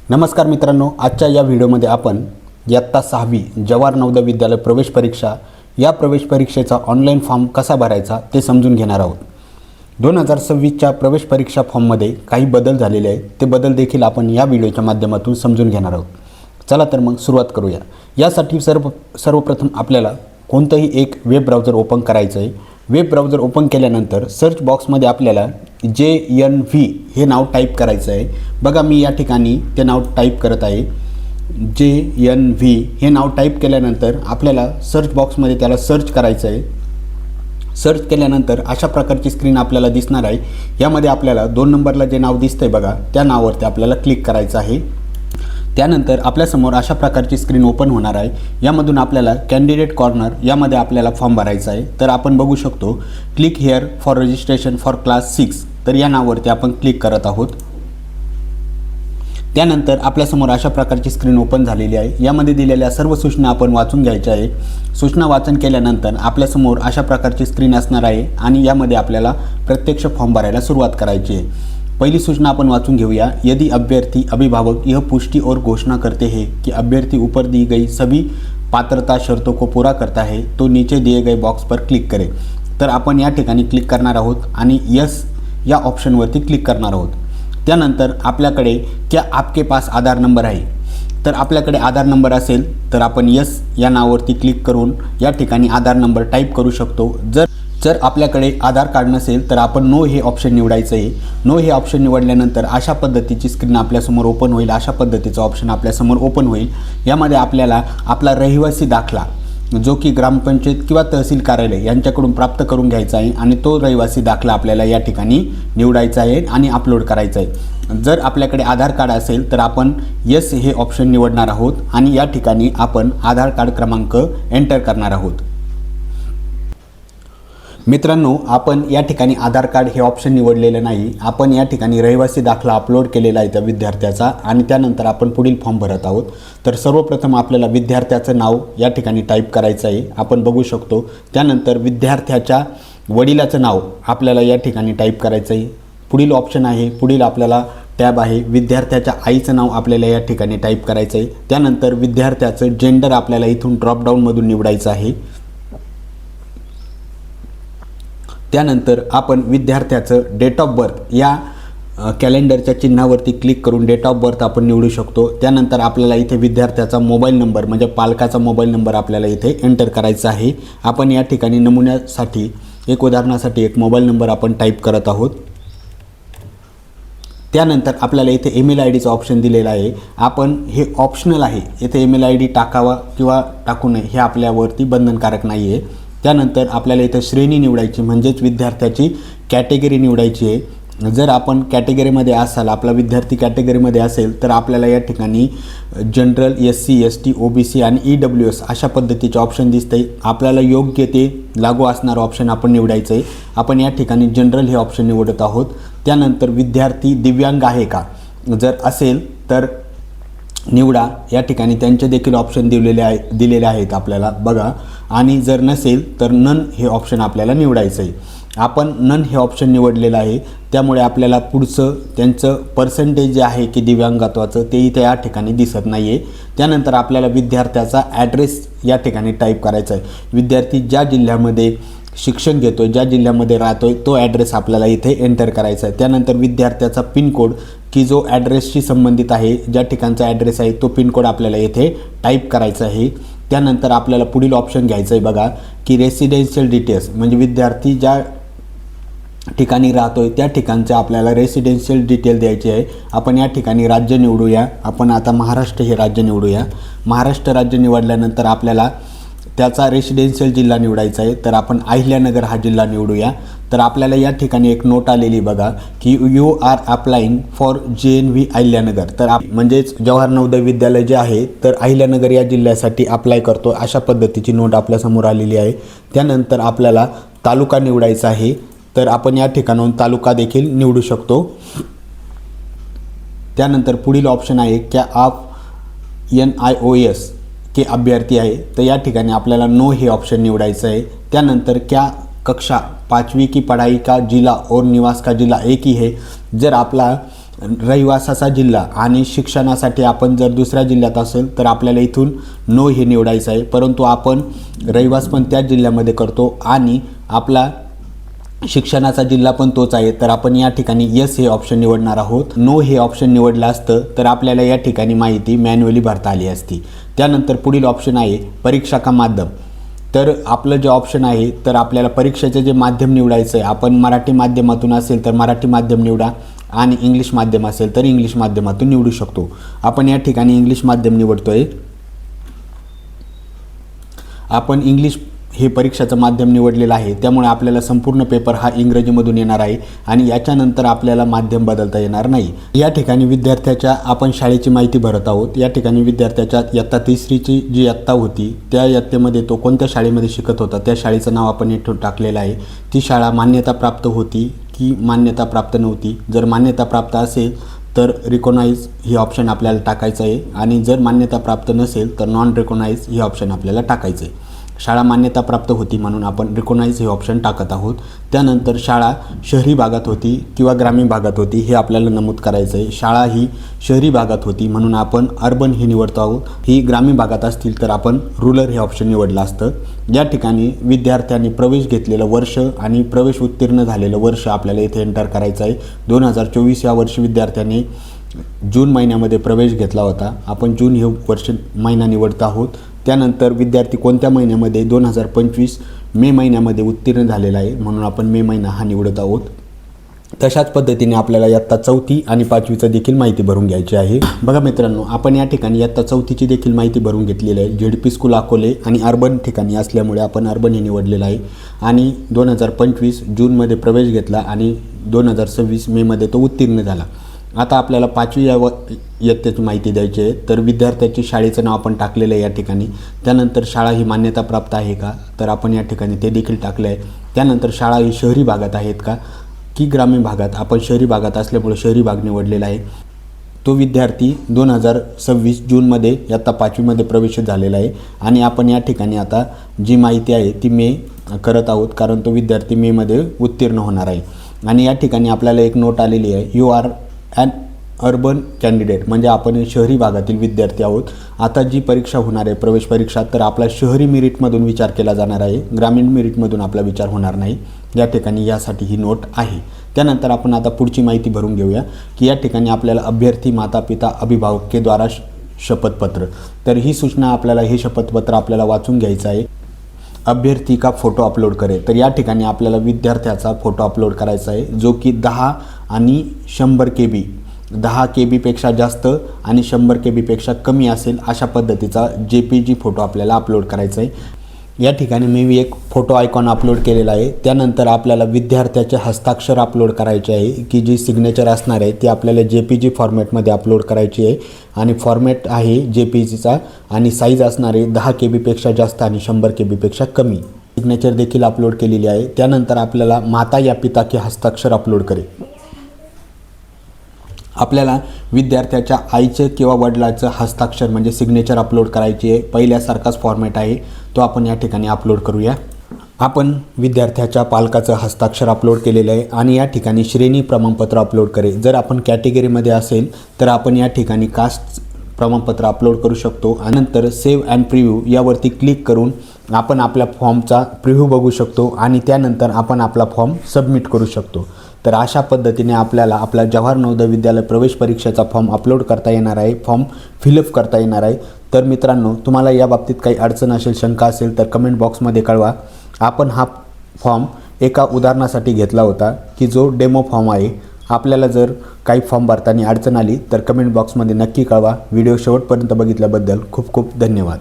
नमस्कार मित्रांनो, आजच्या या व्हिडिओमध्ये आपण इयत्ता 6वी जवाहर नवोदय विद्यालय प्रवेश परीक्षा या प्रवेश परीक्षेचा ऑनलाईन फॉर्म कसा भरायचा ते समजून घेणार आहोत। 2026च्या प्रवेश परीक्षा फॉर्ममध्ये काही बदल झालेले आहेत, ते बदल देखील आपण या व्हिडिओच्या माध्यमातून समजून घेणार आहोत। चला तर मग सुरुवात करूया। यासाठी सर्वप्रथम आपल्याला कोणतंही एक वेब ब्राउझर ओपन करायचं आहे। वेब ब्राउझर ओपन केल्यानंतर सर्च बॉक्समध्ये आपल्याला JNV हे नाव टाईप करायचं आहे। बघा मी या ठिकाणी ते नाव टाईप करत आहे। JNV हे नाव टाईप केल्यानंतर आपल्याला सर्च बॉक्समध्ये त्याला सर्च करायचं आहे। सर्च केल्यानंतर अशा प्रकारची स्क्रीन आपल्याला दिसणार आहे। यामध्ये आपल्याला 2 नंबरला जे नाव दिसतंय बघा, त्या नावावरती आपल्याला क्लिक करायचं आहे। त्यानंतर आपल्यासमोर अशा प्रकारची स्क्रीन ओपन होणार आहे। यामधून आपल्याला कॅन्डिडेट कॉर्नर यामध्ये आपल्याला फॉर्म भरायचा आहे। तर आपण बघू शकतो click here for registration for class 6, तर या नावावरती आपण क्लिक करत आहोत। त्यानंतर आपल्यासमोर अशा प्रकारची स्क्रीन ओपन झालेली आहे। यामध्ये दिलेल्या सर्व सूचना आपण वाचून घ्यायच्या आहे। सूचना वाचन केल्यानंतर आपल्यासमोर अशा प्रकारची स्क्रीन असणार आहे आणि यामध्ये आपल्याला प्रत्यक्ष फॉर्म भरायला सुरुवात करायची आहे। पहली सूचना अपन वाचून घेऊया। यदि अभ्यर्थी अभिभावक यह पुष्टि और घोषणा करते हैं कि अभ्यर्थी ऊपर दी गई सभी पात्रता शर्तों को पूरा करता है तो नीचे दिए गए बॉक्स पर क्लिक करें। तर आपण या ठिकाणी क्लिक करणार आहोत आणि यस या ऑप्शनवरती क्लिक करणार आहोत। त्यानंतर आपल्याकडे क्या आपके पास आधार नंबर आहे, तर आपल्याकडे आधार नंबर असेल तर आपण यस या नावावरती क्लिक करून या ठिकाणी आधार नंबर टाईप करू शकतो। जर आपल्याकडे आधार कार्ड नसेल तर आपण नो हे ऑप्शन निवडायचं आहे। नो हे ऑप्शन निवडल्यानंतर अशा पद्धतीची स्क्रीन आपल्यासमोर ओपन होईल। अशा पद्धतीचा ऑप्शन आपल्यासमोर ओपन होईल। यामध्ये आपल्याला आपला रहिवासी दाखला जो की ग्रामपंचायत किंवा तहसील कार्यालय यांच्याकडून प्राप्त करून घ्यायचा आहे आणि तो रहिवासी दाखला आपल्याला या ठिकाणी निवडायचा आहे आणि अपलोड करायचा आहे। जर आपल्याकडे आधार कार्ड असेल तर आपण यस हे ऑप्शन निवडणार आहोत आणि या ठिकाणी आपण आधार कार्ड क्रमांक एंटर करणार आहोत। मित्रांनो, आपण या ठिकाणी आधार कार्ड हे ऑप्शन निवडलेलं नाही। आपण या ठिकाणी रहिवासी दाखला अपलोड केलेला आहे त्या विद्यार्थ्याचा आणि त्यानंतर आपण पुढील फॉर्म भरत आहोत। तर सर्वप्रथम आपल्याला विद्यार्थ्याचं नाव या ठिकाणी टाईप करायचं आहे, आपण बघू शकतो। त्यानंतर विद्यार्थ्याच्या वडिलाचं नाव आपल्याला या ठिकाणी टाईप करायचं आहे। पुढील ऑप्शन आहे, पुढील आपल्याला टॅब आहे, विद्यार्थ्याच्या आईचं नाव आपल्याला या ठिकाणी टाईप करायचं आहे। त्यानंतर विद्यार्थ्याचं जेंडर आपल्याला इथून ड्रॉपडाऊनमधून निवडायचं आहे। त्यानंतर आपण विद्यार्थ्याचं डेट ऑफ बर्थ या कॅलेंडरच्या चिन्हावरती क्लिक करून डेट ऑफ बर्थ आपण निवडू शकतो। त्यानंतर आपल्याला इथे विद्यार्थ्याचा मोबाईल नंबर म्हणजे पालकाचा मोबाईल नंबर आपल्याला इथे एंटर करायचा आहे। आपण या ठिकाणी नमुन्यासाठी एक उदाहरणासाठी एक मोबाईल नंबर आपण टाईप करत आहोत। त्यानंतर आपल्याला इथे ईमेल आयडीचा ऑप्शन दिलेला आहे। आपण हे ऑप्शनल आहे, इथे ईमेल आयडी टाकावा किंवा टाकू नये हे आपल्यावरती बंधनकारक नाही आहे। त्यानंतर आपल्याला इथे श्रेणी निवडायची म्हणजेच विद्यार्थ्याची कॅटेगरी निवडायची आहे। जर आपण कॅटेगरीमध्ये असाल, आपला विद्यार्थी कॅटेगरीमध्ये असेल तर आपल्याला या ठिकाणी जनरल, SC ST OBC आणि EWS अशा पद्धतीचे ऑप्शन दिसते। आपल्याला योग्य ते लागू असणारं ऑप्शन आपण निवडायचं आहे। आपण या ठिकाणी जनरल हे ऑप्शन निवडत आहोत। त्यानंतर विद्यार्थी दिव्यांग आहे का, जर असेल तर निवडा। या ठिकाणी त्यांचे देखील ऑप्शन दिलेले आहेत आपल्याला बघा, आणि जर नसेल तर नन हे ऑप्शन आपल्याला निवडायचं आहे। आपण नन हे ऑप्शन निवडलेलं आहे, त्यामुळे आपल्याला पुढचं त्यांचं पर्सेंटेज जे आहे की दिव्यांगत्वाचं ते इथे या ठिकाणी दिसत नाही आहे। त्यानंतर आपल्याला विद्यार्थ्याचा ॲड्रेस या ठिकाणी टाईप करायचा आहे। विद्यार्थी ज्या जिल्ह्यामध्ये शिक्षण घेतोय, ज्या जिल्ह्यामध्ये राहतोय तो ॲड्रेस आपल्याला इथे एंटर करायचा आहे। त्यानंतर विद्यार्थ्याचा पिनकोड की जो ॲड्रेसशी संबंधित आहे, ज्या ठिकाणचा ॲड्रेस आहे तो पिनकोड आपल्याला इथे टाईप करायचा आहे। त्यानंतर आपल्याला पुढील ऑप्शन घ्यायचं आहे बघा की रेसिडेन्शियल डिटेल्स म्हणजे विद्यार्थी ज्या ठिकाणी राहतोय त्या ठिकाणचे आपल्याला रेसिडेन्शियल डिटेल द्यायचे आहे। आपण या ठिकाणी राज्य निवडूया, आपण आता महाराष्ट्र हे राज्य निवडूया। महाराष्ट्र राज्य निवडल्यानंतर आपल्याला त्याचा रेसिडेन्शियल जिल्हा निवडायचा आहे, तर आपण अहिल्यानगर हा जिल्हा निवडूया। तर आपल्याला या ठिकाणी एक नोट आलेली बघा की you are applying for JNV Ahilyanagar, तर म्हणजेच जवाहर नवोदय विद्यालय जे आहे तर अहिल्यानगर या जिल्ह्यासाठी अप्लाय करतो अशा पद्धतीची नोट आपल्यासमोर आलेली आहे। त्यानंतर आपल्याला तालुका निवडायचा आहे, तर आपण या ठिकाणाहून तालुका देखील निवडू शकतो। त्यानंतर पुढील ऑप्शन आहे क्या आप NIOS के अभ्यर्थी आहे, तर या ठिकाणी आपल्याला नो हे ऑप्शन निवडायचं आहे। त्यानंतर क्या कक्षा 5वीं की पढ़ाई का जिला और निवास का जिला एक ही है, जर आपला रहिवासाचा जिल्हा आणि शिक्षणासाठी आपण जर दुसऱ्या जिल्ह्यात असेल तर आपल्याला इथून नो हे निवडायचं आहे, परंतु आपण रहिवास पण त्याच जिल्ह्यामध्ये करतो आणि आपला शिक्षणाचा जिल्हा पण तोच आहे, तर आपण या ठिकाणी यस हे ऑप्शन निवडणार आहोत. नो हे ऑप्शन निवडलं असतं तर आपल्याला या ठिकाणी माहिती मॅन्युअली भरता आली असती. त्यानंतर पुढील ऑप्शन आहे परीक्षा का माध्यम. तर आपलं जे ऑप्शन आहे तर आपल्याला परीक्षेचे जे माध्यम निवडायचं आहे, आपण मराठी माध्यमातून असेल तर मराठी माध्यम निवडा आणि इंग्लिश माध्यम असेल तर इंग्लिश माध्यमातून निवडू शकतो. आपण या ठिकाणी इंग्लिश माध्यम निवडतोय. आपण इंग्लिश हे परीक्षाचं माध्यम निवडलेलं आहे, त्यामुळे आपल्याला संपूर्ण पेपर हा इंग्रजीमधून येणार आहे आणि याच्यानंतर आपल्याला माध्यम बदलता येणार नाही. या ठिकाणी विद्यार्थ्याच्या आपण शाळेची माहिती भरत आहोत. या ठिकाणी विद्यार्थ्याच्या इयत्ता 3रीची जी इयत्ता होती त्या इयत्तेमध्ये तो कोणत्या शाळेमध्ये शिकत होता त्या शाळेचं नाव आपण इथून टाकलेलं आहे. ती शाळा मान्यता प्राप्त होती की मान्यता प्राप्त नव्हती. जर मान्यता प्राप्त असेल तर रिकॉनाइज ही ऑप्शन आपल्याला टाकायचं आहे आणि जर मान्यता प्राप्त नसेल तर नॉन रिकॉनाइज ही ऑप्शन आपल्याला टाकायचं आहे. शाळा मान्यता प्राप्त होती म्हणून आपण रिकॉनाइज हे ऑप्शन टाकत आहोत. त्यानंतर शाळा शहरी भागात होती किंवा ग्रामीण भागात होती हे आपल्याला नमूद करायचं आहे. शाळा ही शहरी भागात होती म्हणून आपण अर्बन हे निवडतो आहोत. ही ग्रामीण भागात असतील तर आपण रुरल हे ऑप्शन निवडलं असतं. या ठिकाणी विद्यार्थ्यांनी प्रवेश घेतलेलं वर्ष आणि प्रवेश उत्तीर्ण झालेलं वर्ष आपल्याला इथे एंटर करायचं आहे. 2024 या वर्षी विद्यार्थ्यांनी जून महिन्यामध्ये प्रवेश घेतला होता. आपण जून हे वर्ष महिना निवडत आहोत. त्यानंतर विद्यार्थी कोणत्या महिन्यामध्ये 2025 मे महिन्यामध्ये उत्तीर्ण झालेला आहे म्हणून आपण मे महिना हा निवडत आहोत. तशाच पद्धतीने आपल्याला इयत्ता 4थी आणि 5वीचं देखील माहिती भरून घ्यायची आहे. बघा मित्रांनो, आपण या ठिकाणी इयत्ता 4थीची देखील माहिती भरून घेतलेली आहे. झेडपी स्कूल अकोले आणि अर्बन ठिकाणी असल्यामुळे आपण अर्बन हे निवडलेलं आहे आणि 2025 जूनमध्ये प्रवेश घेतला आणि 2026 मेमध्ये तो उत्तीर्ण झाला. आता आपल्याला 5वी या इयत्तेची माहिती द्यायची आहे. तर विद्यार्थ्याची शाळेचं नाव आपण टाकलेलं आहे या ठिकाणी. त्यानंतर शाळा ही मान्यता प्राप्त आहे का तर आपण या ठिकाणी ते देखील टाकलं आहे. त्यानंतर शाळा ही शहरी भागात आहेत का की ग्रामीण भागात. आपण शहरी भागात असल्यामुळे शहरी भाग निवडलेला आहे. तो विद्यार्थी 2026 जूनमध्ये इयत्ता 5वीमध्ये प्रवेश झालेला आहे आणि आपण या ठिकाणी आता जी माहिती आहे ती मे करत आहोत कारण तो विद्यार्थी मेमध्ये उत्तीर्ण होणार आहे. आणि या ठिकाणी आपल्याला एक नोट आलेली आहे, you are an urban candidate, म्हणजे आपण शहरी भागातील विद्यार्थी आहोत. आता जी परीक्षा होणार आहे प्रवेश परीक्षा तर आपला शहरी मेरिटमधून विचार केला जाणार आहे, ग्रामीण मेरिटमधून आपला विचार होणार नाही. या ठिकाणी यासाठी ही नोट आहे. त्यानंतर आपण आता पुढची माहिती भरून घेऊया की या ठिकाणी आपल्याला अभ्यर्थी माता पिता अभिभावक के द्वारा शपथपत्र. तर ही सूचना आपल्याला हे शपथपत्र आपल्याला वाचून घ्यायचं आहे. अभ्यर्थी का फोटो अपलोड करे. तर या ठिकाणी आपल्याला विद्यार्थ्याचा फोटो अपलोड करायचा आहे जो की 10 आणि 100 KB, 10 KB जास्त आणि 100 KB कमी असेल अशा पद्धतीचा JPG फोटो आपल्याला अपलोड करायचा आहे. या ठिकाणी मी एक फोटो आयकॉन अपलोड केलेला आहे. त्यानंतर आपल्याला विद्यार्थ्याचे हस्ताक्षर अपलोड करायचे आहे की जी सिग्नेचर असणार आहे ती आपल्याला JPG फॉर्मॅटमध्ये अपलोड करायची आहे आणि फॉर्मॅट आहे JPGचा आणि साईज असणार आहे 10 KB जास्त आणि 100 KB कमी. सिग्नेचर देखील अपलोड केलेली आहे. त्यानंतर आपल्याला माता या पिता के हस्ताक्षर अपलोड करे. आपल्याला विद्यार्थ्याच्या आईचे किंवा वडिलांचं हस्ताक्षर म्हणजे सिग्नेचर अपलोड करायची आहे. पहिल्यासारखाच फॉर्मॅट आहे तो आपण या ठिकाणी अपलोड करूया. आपण विद्यार्थ्याच्या पालकाचं हस्ताक्षर अपलोड केलेलं आहे आणि या ठिकाणी श्रेणी प्रमाणपत्र अपलोड करे. जर आपण कॅटेगरीमध्ये असेल तर आपण या ठिकाणी कास्ट प्रमाणपत्र अपलोड करू शकतो आणि नंतर सेव्ह अँड प्रिव्ह्यू यावरती क्लिक करून आपण आपल्या फॉर्मचा प्रिव्ह्यू बघू शकतो आणि त्यानंतर आपण आपला फॉर्म सबमिट करू शकतो. तर अशा पद्धतीने आपल्याला आपला जवाहर नवोदय विद्यालय प्रवेश परीक्षेचा फॉर्म अपलोड करता येणार आहे, फॉर्म फिलअप करता येणार आहे. तर मित्रांनो, तुम्हाला या बाबतीत काही अडचण असेल, शंका असेल तर कमेंट बॉक्समध्ये कळवा. आपण हा फॉर्म एका उदाहरणासाठी घेतला होता की जो डेमो फॉर्म आहे. आपल्याला जर काही फॉर्म भरताना अडचण आली तर कमेंट बॉक्समध्ये नक्की कळवा. व्हिडिओ शेवटपर्यंत बघितल्याबद्दल खूप खूप धन्यवाद.